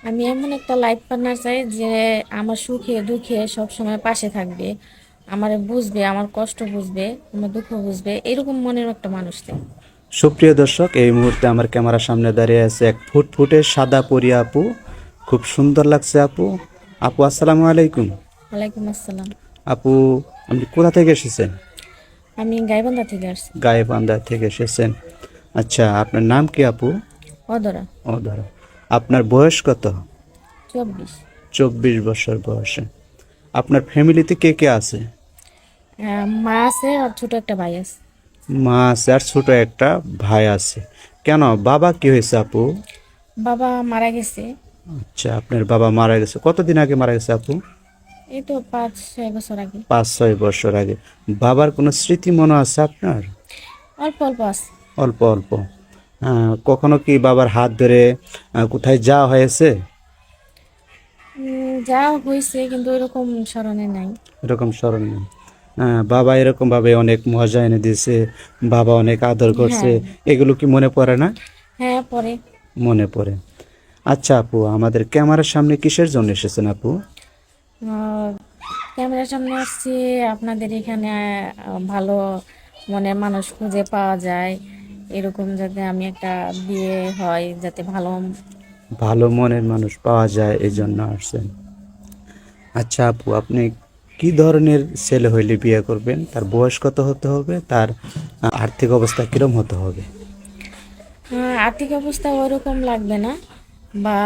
আমি এমন একটা লাইফ পার্টনার চাই যে আমার সুখে দুঃখে সব সময় পাশে থাকবে, আমারে বুঝবে, আমার কষ্ট বুঝবে, আমার দুঃখ বুঝবে, এরকম মনের একটা মানুষ চাই। সুপ্রিয় দর্শক, এই মুহূর্তে আমার ক্যামেরার সামনে দাঁড়িয়ে আছে এক ফুটফুটে সাদা পরি আপু। খুব সুন্দর লাগছে আপু। আপু আসসালামু আলাইকুম। ওয়ালাইকুম আসসালাম। আপু, আপনি কোথা থেকে এসেছেন? আমি গাইবান্ধা থেকে আসছি। গায়েবান্ধা থেকে এসেছেন। আচ্ছা, আপনার নাম কি আপু? অদরা। ও ধরো, আপনার বয়স কত? 24। 24 বছর বয়সে। আপনার ফ্যামিলিতে কে কে আছে? মা আছে আর ছোট একটা ভাই আছে। মা আছে আর ছোট একটা ভাই আছে। কেন, বাবা কি হয়েছে আপু? বাবা মারা গেছে। আচ্ছা, আপনার বাবা মারা গেছে কতদিন আগে মারা গেছে আপু? এই তো 5-6 বছর আগে। 5-6 বছর আগে। বাবার কোনো স্মৃতি মনে আছে আপনার? অল্প অল্প আছে। অল্প অল্প। কখনো কি বাবার হাত ধরে কোথায় যাওয়া হয়েছে? যা হয়েছে কিন্তু এরকম স্মরণে নাই। এরকম স্মরণ নেই। বাবা এরকম ভাবে অনেক মজা এনে দিয়েছে, বাবা অনেক আদর করছে, হ্যাঁ। এগুলো কি মনে পড়ে না? হ্যাঁ, পরে। মনে পড়ে। আচ্ছা আপু, আমাদের ক্যামেরার সামনে কিসের জন্য এসেছেন আপু? আহ, ক্যামেরার সামনে আসছি আপনাদের এখানে ভালো মনের মানুষ খুঁজে পাওয়া যায়, এরকম যাতে আমি একটা বিয়ে হয়, যাতে ভালো। ভালো মনের মানুষ পাওয়া যায় এই জন্য আসছেন। আচ্ছা আপু, আপনি কি ধরনের ছেলে হইলে বিয়ে করবেন? তার বয়স কত হতে হবে? তার আর্থিক অবস্থা কিরম হতে হবে? আর্থিক অবস্থা ওইরকম লাগবে না, বা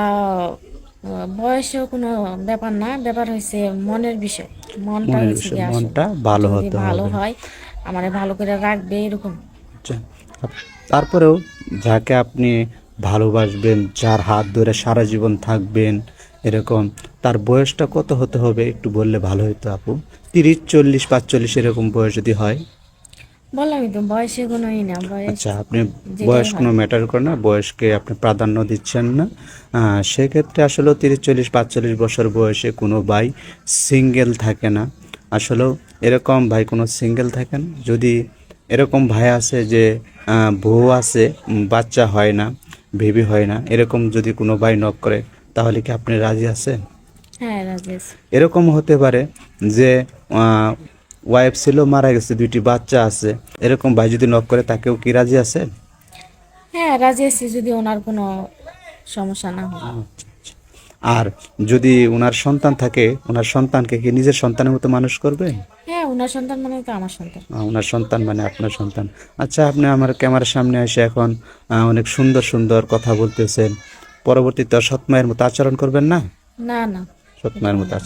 বয়সেও কোনো ব্যাপার না, ব্যাপার হয়েছে মনের বিষয়। মনটা মনের হয়েছে বিষয়, কি আসল, মনটা ভালো যদি হতে ভালো হবে। হয় আমারে ভালো করে রাখবে এরকম। আচ্ছা, তারপরেও যাকে আপনি ভালোবাসবেন, যার হাত ধরে সারা জীবন থাকবেন, এরকম তার বয়সটা কত হতে হবে একটু বললে ভালো হতো আপু। 30, 40, 45 এরকম বয়স যদি হয়। বললামই তো বয়সে কোনোই না, বয়স আচ্ছা, আপনি যেটাই বয়স হয়। কোনো ম্যাটার করে না, বয়সকে আপনি প্রাধান্য দিচ্ছেন না। সেক্ষেত্রে আসলে 30, 40, 45 বছর বয়সে কোনো ভাই সিঙ্গেল থাকে না। আসলেও এরকম ভাই কোনো সিঙ্গেল থাকে না। যদি এরকম ভাই আছে যে বউ আছে, বাচ্চা হয় না, বেবি হয় না, এরকম যদি কোনো ভাই নক করে, তাহলে কি আপনি রাজি আছেন? হ্যাঁ, রাজেশ। এরকম হতে পারে যে ওয়াইফ ছিল, মারা গেছে, 2টি বাচ্চা আছে, এরকম ভাই যদি নক করে, তাকেও কি রাজি আছেন? হ্যাঁ, রাজি আছি যদি ওনার কোনো সমস্যা না হয়। আচ্ছা, আচ্ছা। আর যদি ওনার সন্তান থাকে, ওনার সন্তানকে কি নিজের সন্তানের মতো মানুষ করবে? হ্যাঁ, ওনার সন্তান মানে তো আমার সন্তান। ওনার সন্তান মানে আপনার সন্তান। আচ্ছা, আপনি আমার ক্যামেরার সামনে এসে এখন অনেক সুন্দর সুন্দর কথা বলতেছেন। পরবর্তীতে সৎ মায়ের মতো আচরণ করবেন না? না, না, সৎ মায়ের এরকম মতো না। আচরণ